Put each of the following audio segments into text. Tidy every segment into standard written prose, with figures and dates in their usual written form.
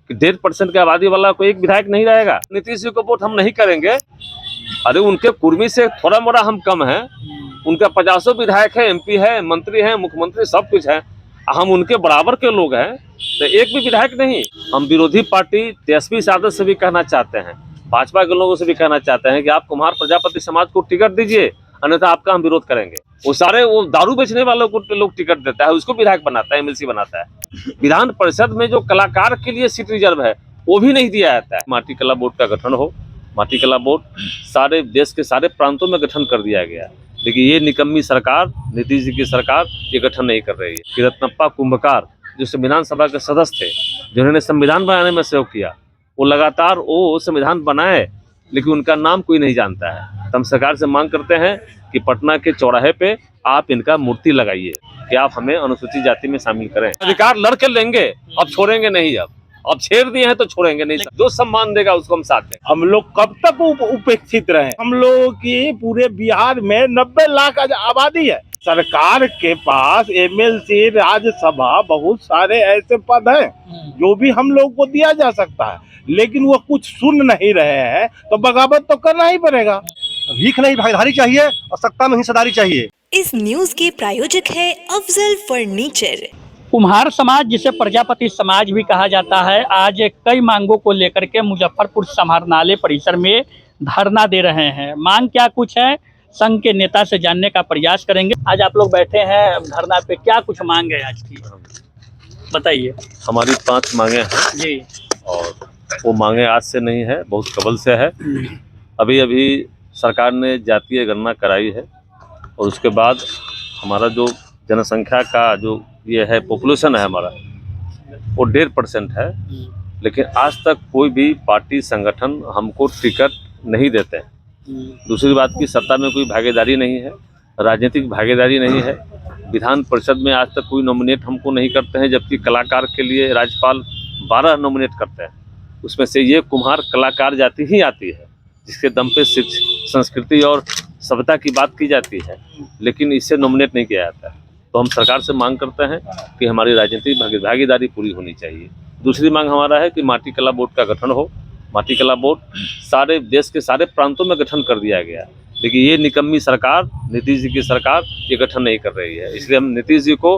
कि 1.5% की आबादी वाला कोई एक विधायक नहीं रहेगा। नीतीश जी को वोट हम नहीं करेंगे। अरे उनके कुर्मी से थोड़ा मोड़ा हम कम हैं, उनका 50 विधायक है, MP है, मंत्री है, मुख्यमंत्री सब कुछ है, हम उनके बराबर के लोग हैं, तो एक भी विधायक नहीं। हम विरोधी पार्टी तेजस्वी यादव से भी कहना चाहते हैं, भाजपा के लोगों से भी कहना चाहते हैं कि आप कुम्हार प्रजापति समाज को टिकट दीजिए, अन्यथा आपका हम विरोध करेंगे। वो दारू बेचने वालों को लोग टिकट देता है, उसको विधायक बनाता है, MLC बनाता है। विधान परिषद में जो कलाकार के लिए सीट रिजर्व है वो भी नहीं दिया जाता है। माटी कला बोर्ड का गठन हो, माटी कला बोर्ड सारे देश के सारे प्रांतों में गठन कर दिया गया, लेकिन ये निकम्मी सरकार, नीतीश जी की सरकार ये गठन नहीं कर रही है। कि रत्नप्पा कुंभकार जो संविधान सभा के सदस्य थे, जिन्होंने संविधान बनाने में सहयोग किया, वो लगातार वो संविधान बनाए, लेकिन उनका नाम कोई नहीं जानता है। तो हम सरकार से मांग करते हैं कि पटना के चौराहे पे आप इनका मूर्ति लगाइए कि आप हमें अनुसूचित जाति में शामिल करें। अधिकार लड़के लेंगे, अब छोड़ेंगे नहीं। अब छेड़ दिए हैं तो छोड़ेंगे नहीं। जो सम्मान देगा उसको हम साथ देंगे। हम लोग कब तक उपेक्षित रहे? हम लोगों की पूरे बिहार में 90 लाख आबादी है। सरकार के पास MLC, राज्यसभा, बहुत सारे ऐसे पद हैं जो भी हम लोग को दिया जा सकता है, लेकिन वो कुछ सुन नहीं रहे हैं, तो बगावत तो करना ही पड़ेगा। भीख नहीं भागीदारी चाहिए और सत्ता में हिस्सेदारी चाहिए। इस न्यूज के प्रायोजक है अफजल फर्नीचर। कुम्हार समाज, जिसे प्रजापति समाज भी कहा जाता है, आज कई मांगों को लेकर के मुजफ्फरपुर समाहरणालय परिसर में धरना दे रहे हैं। मांग क्या कुछ है, संघ के नेता से जानने का प्रयास करेंगे। आज आप लोग बैठे हैं धरना पे, क्या कुछ मांग है आज की, बताइए। हमारी 5 मांगे हैं जी, और वो मांगे आज से नहीं है, बहुत कबल से है। अभी अभी सरकार ने जातीय गणना कराई है और उसके बाद हमारा जो जनसंख्या का जो ये है पॉपुलेशन है हमारा, वो 1.5% है, लेकिन आज तक कोई भी पार्टी संगठन हमको टिकट नहीं देते हैं। दूसरी बात की सत्ता में कोई भागीदारी नहीं है, राजनीतिक भागीदारी नहीं है। विधान परिषद में आज तक कोई नॉमिनेट हमको नहीं करते हैं, जबकि कलाकार के लिए राज्यपाल 12 नॉमिनेट करते हैं। उसमें से ये कुम्हार कलाकार जाति ही आती है, जिसके दम पे संस्कृति और सभ्यता की बात की जाती है, लेकिन इससे नॉमिनेट नहीं किया जाता है। तो हम सरकार से मांग करते हैं कि हमारी राजनीतिक भागीदारी पूरी होनी चाहिए। दूसरी मांग हमारा है कि माटी कला बोर्ड का गठन हो। माटी कला बोर्ड सारे देश के सारे प्रांतों में गठन कर दिया गया, लेकिन ये निकम्मी सरकार, नीतीश जी की सरकार ये गठन नहीं कर रही है। इसलिए हम नीतीश जी को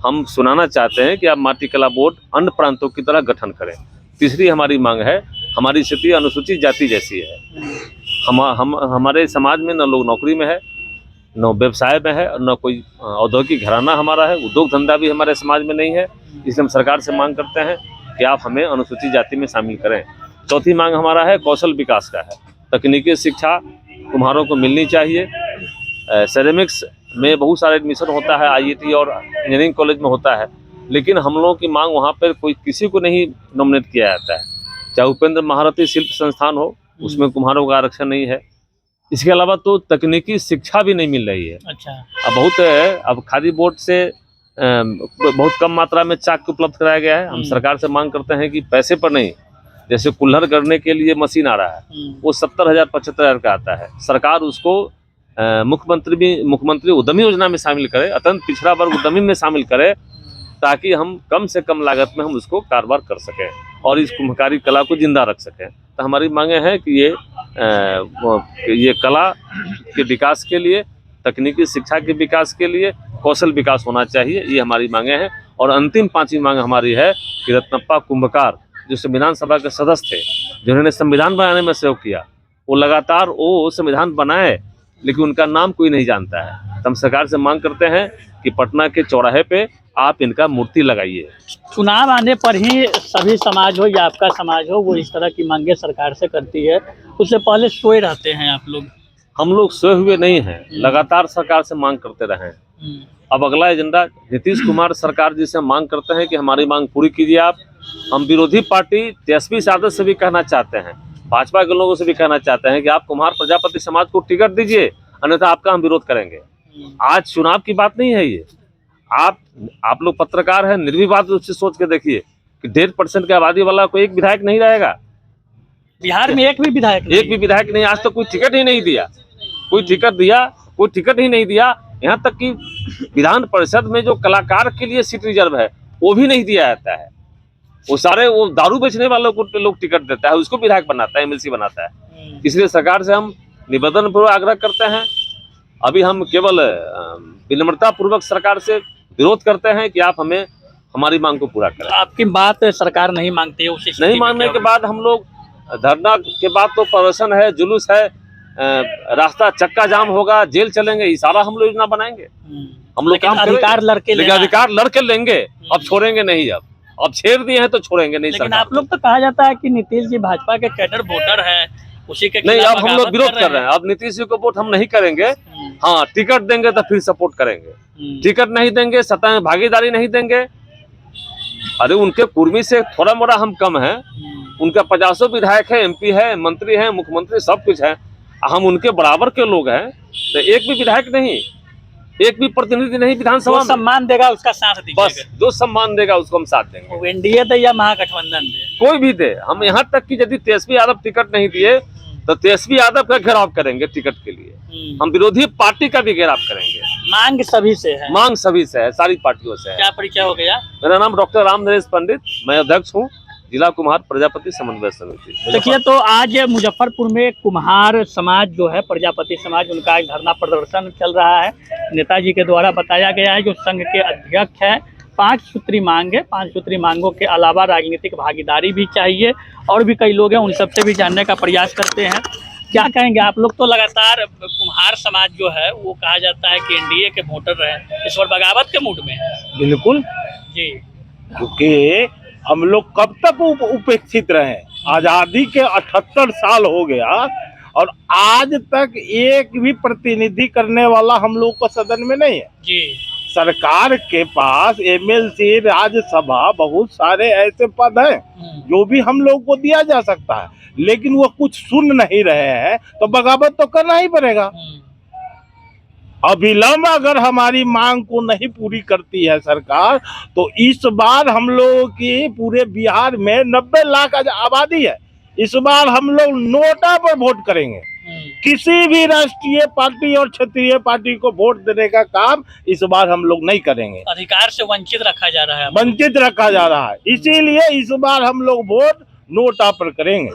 हम सुनाना चाहते हैं कि आप माटी कला बोर्ड अन्य प्रांतों की तरह गठन करें। तीसरी हमारी मांग है, हमारी स्थिति अनुसूचित जाति जैसी है। हमारे समाज में न लोग नौकरी में है, न व्यवसाय में है, और न कोई औद्योगिक घराना हमारा है, उद्योग धंधा भी हमारे समाज में नहीं है। इसलिए हम सरकार से मांग करते हैं कि आप हमें अनुसूचित जाति में शामिल करें। चौथी मांग हमारा है कौशल विकास का है। तकनीकी शिक्षा कुम्हारों को मिलनी चाहिए। सेरेमिक्स में बहुत सारे एडमिशन होता है, IIT और इंजीनियरिंग कॉलेज में होता है, लेकिन हम लोगों की मांग वहाँ पर कोई किसी को नहीं नॉमिनेट किया जाता है। चाहे उपेंद्र महारथी शिल्प संस्थान हो, उसमें कुम्हारों का आरक्षण नहीं है। इसके अलावा तो तकनीकी शिक्षा भी नहीं मिल रही है। अच्छा, अब खादी बोर्ड से बहुत कम मात्रा में चाक उपलब्ध कराया गया है। हम सरकार से मांग करते हैं कि पैसे पर नहीं, जैसे कुल्हड़ करने के लिए मशीन आ रहा है, वो 70,000 75,000 का आता है। सरकार उसको मुख्यमंत्री उद्यमी योजना में शामिल करे, अत्यंत पिछड़ा वर्ग उद्यमी में शामिल करे, ताकि हम कम से कम लागत में हम उसको कारोबार कर सकें और इस कुम्हकारी कला को जिंदा रख सकें। तो हमारी मांगे हैं कि ये कला के विकास के लिए, तकनीकी शिक्षा के विकास के लिए कौशल विकास होना चाहिए। ये हमारी मांगे हैं। और अंतिम 5वीं मांग हमारी है कि रत्नप्पा कुंभकार जो संविधान सभा के सदस्य थे, जिन्होंने संविधान बनाने में सहयोग किया, वो लगातार वो संविधान बनाए, लेकिन उनका नाम कोई नहीं जानता है। तो हम सरकार से मांग करते हैं कि पटना के चौराहे पे आप इनका मूर्ति लगाइए। चुनाव आने पर ही सभी समाज हो या आपका समाज हो, वो इस तरह की मांगे सरकार से करती है। उससे पहले सोए रहते हैं आप लोग? हम लोग सोए हुए नहीं हैं, लगातार सरकार से मांग करते रहे हैं। अब अगला एजेंडा नीतीश कुमार सरकार जी से मांग करते हैं कि हमारी मांग पूरी कीजिए आप। हम विरोधी पार्टी तेजस्वी यादव से भी कहना चाहते हैं, भाजपा के लोगों से भी कहना चाहते हैं कि आप कुम्हार प्रजापति समाज को टिकट दीजिए, अन्यथा आपका हम विरोध करेंगे। आज चुनाव की बात नहीं है ये। आप लोग पत्रकार हैं, निर्विवाद रूप से सोच के देखिए कि 1.5% की आबादी वाला कोई एक विधायक नहीं रहेगा। बिहार में एक भी विधायक नहीं, आज तक कोई टिकट ही नहीं दिया। कोई टिकट ही नहीं दिया। यहाँ तक कि विधान परिषद में जो कलाकार के लिए सीट रिजर्व है वो भी नहीं दिया जाता है। वो सारे वो दारू बेचने वालों को लोग टिकट देता है, उसको विधायक बनाता है, एमएलसी बनाता है। इसलिए सरकार से हम निवेदन पूर्वक आग्रह करते हैं, अभी हम केवल विनम्रता पूर्वक सरकार से विरोध करते हैं कि आप हमें हमारी मांग को पूरा करें। आपकी बात सरकार नहीं मानती है, उसी स्थिति नहीं में मानने क्या के बाद हम लोग धरना के बाद तो प्रदर्शन है, जुलूस है, रास्ता चक्का जाम होगा, जेल चलेंगे, ये सारा हम लोग योजना बनाएंगे। हम लोग लेकिन काम अधिकार लड़के लेकिन अधिकार लड़के लेंगे, अब छोड़ेंगे नहीं। अब छेड़ दिए हैं तो छोड़ेंगे नहीं। लेकिन सरकार आप लोग तो कहा जाता है कि नीतीश जी भाजपा के कैडर वोटर है, उसी के नहीं, खिलाफ अब हम लोग बगावत विरोध कर रहे हैं। अब नीतीश जी को वोट हम नहीं करेंगे। हाँ, टिकट देंगे तो फिर सपोर्ट करेंगे, टिकट नहीं देंगे, सत्ता में भागीदारी नहीं देंगे। अरे उनके कुर्मी से थोड़ा मोड़ा हम कम है, उनका 50 विधायक है, एमपी है, मंत्री है, मुख्यमंत्री सब कुछ है, हम उनके बराबर के लोग हैं। तो एक भी विधायक नहीं, एक भी प्रतिनिधि नहीं विधानसभा में। सम्मान देगा उसका साथ दीजिएगा। बस जो सम्मान देगा उसको हम साथ देंगे, वो एनडीए दे या महागठबंधन दे, कोई भी दे। हम यहाँ तक कि यदि तेजस्वी यादव टिकट नहीं दिए तो तेजस्वी यादव का घेराव करेंगे टिकट के लिए। हम विरोधी पार्टी का भी घेराव करेंगे। मांग सभी से है। मांग सभी से है, सारी पार्टियों से है। क्या परिचय हो गया? मेरा नाम डॉक्टर राम नरेश पंडित, मैं अध्यक्ष हूँ जिला कुम्हार प्रजापति समन्वय समिति। देखिए, तो आज मुजफ्फरपुर में कुम्हार समाज जो है, प्रजापति समाज, उनका एक धरना प्रदर्शन चल रहा है। नेताजी के द्वारा बताया गया है, जो संघ के अध्यक्ष है, 5 सूत्री मांग है। 5 सूत्री मांगों के अलावा राजनीतिक भागीदारी भी चाहिए, और भी कई लोग हैं, उन सबसे भी जानने का प्रयास करते हैं। क्या कहेंगे आप लोग? तो लगातार कुम्हार समाज जो है वो कहा जाता है कि एनडीए के वोटर रहे, इस बार बगावत के मूड में है। बिल्कुल जी, क्योंकि हम लोग कब तक उपेक्षित रहे। आजादी के 78 साल हो गया और आज तक एक भी प्रतिनिधि करने वाला हम लोग को सदन में नहीं है। जी, सरकार के पास एमएलसी, राज्यसभा, बहुत सारे ऐसे पद हैं जो भी हम लोग को दिया जा सकता है, लेकिन वो कुछ सुन नहीं रहे हैं, तो बगावत तो करना ही पड़ेगा। अविलंब अगर हमारी मांग को नहीं पूरी करती है सरकार, तो इस बार हम लोगों की पूरे बिहार में 90 लाख आबादी है, इस बार हम लोग नोटा पर वोट करेंगे। किसी भी राष्ट्रीय पार्टी और क्षेत्रीय पार्टी को वोट देने का काम इस बार हम लोग नहीं करेंगे। अधिकार से वंचित रखा जा रहा है, वंचित रखा जा रहा है, इसीलिए इस बार हम लोग वोट नोटा पर करेंगे।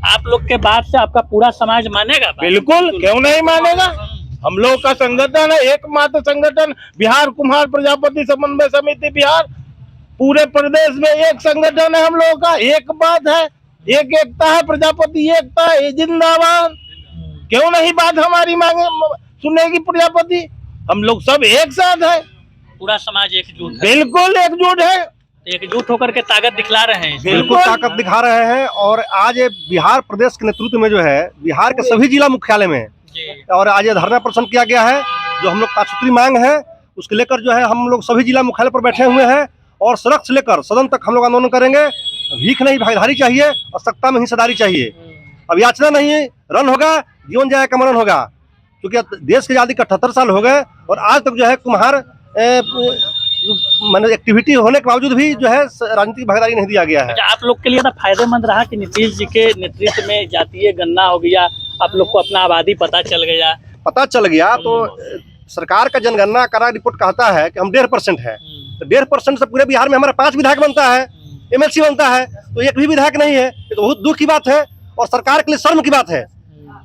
आप लोग के बात से आपका पूरा समाज मानेगा? बिल्कुल, क्यों नहीं मानेगा। हम लोग का संगठन है, एकमात्र संगठन बिहार कुम्हार प्रजापति समन्वय समिति बिहार, पूरे प्रदेश में एक संगठन है हम लोगों का। एक बात है, एक एकता है, प्रजापति एकता है, जिंदाबाद। क्यों नहीं बात हमारी मांगे सुनेगी प्रजापति? हम लोग सब एक साथ है, पूरा समाज एकजुट है। बिल्कुल एकजुट है, एकजुट होकर के ताकत दिखला रहे हैं। बिल्कुल ताकत दिखा रहे हैं। और आज बिहार प्रदेश के नेतृत्व में जो है, बिहार के सभी जिला मुख्यालय में और आज धरना प्रदर्शन किया गया है। जो हम लोग 5 सूत्री मांग है उसके लेकर जो है हम लोग सभी जिला मुख्यालय पर बैठे हुए हैं, और सड़क से लेकर सदन तक हम लोग आंदोलन करेंगे। भीख नहीं भागीदारी चाहिए, और सत्ता में हिस्सेदारी चाहिए। अब याचना नहीं, रन होगा, जीवन जाएगा, मरण होगा। क्योंकि देश की आज़ादी के 78 साल हो गए और आज तक जो है कुम्हार मैंने एक्टिविटी होने के बावजूद भी जो है राजनीतिक भागीदारी नहीं दिया गया है। आप लोग के लिए तो फायदेमंद रहा कि नीतीश जी के नेतृत्व में जातीय गणना हो गया, आप लोग को अपना आबादी पता चल गया। तो सरकार का जनगणना करा रिपोर्ट कहता है कि हम 1.5% है, तो 1.5% से पूरे बिहार में हमारा 5 विधायक बनता है, एमएलसी बनता है, तो एक भी विधायक नहीं है। ये तो बहुत दुख की बात है और सरकार के लिए शर्म की बात है।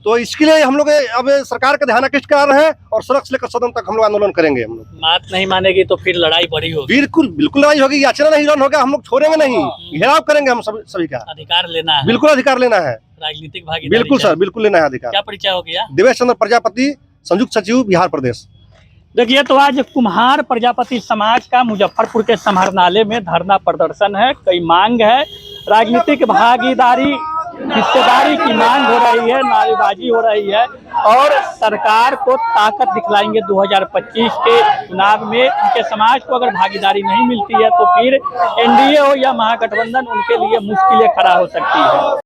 तो इसके लिए हम लोग अब सरकार का ध्यान आकृष्ट करा रहे हैं, और सड़क से लेकर सदन तक हम लोग आंदोलन करेंगे। हम लोग बात नहीं मानेगी तो फिर लड़ाई बड़ी होगी। बिल्कुल लड़ाई होगी, याचना नहीं, रन होगा, हम लोग छोड़ेंगे नहीं, घेराव करेंगे हम सभी का। अधिकार लेना है, बिल्कुल अधिकार लेना है, राजनीतिक भागीदारी। बिल्कुल सर, बिल्कुल लेना है अधिकार। क्या परिचय हो गया? देवेश चंद्र प्रजापति, संयुक्त सचिव बिहार प्रदेश। देखिए, तो आज कुम्हार प्रजापति समाज का मुजफ्फरपुर के समाहरणालय में धरना प्रदर्शन है। कई मांग है, राजनीतिक भागीदारी, हिस्सेदारी की मांग हो रही है, नारेबाजी हो रही है, और सरकार को ताकत दिखलाएंगे 2025 के चुनाव में। उनके समाज को अगर भागीदारी नहीं मिलती है तो फिर एनडीए हो या महागठबंधन, उनके लिए मुश्किलें खड़ा हो सकती है।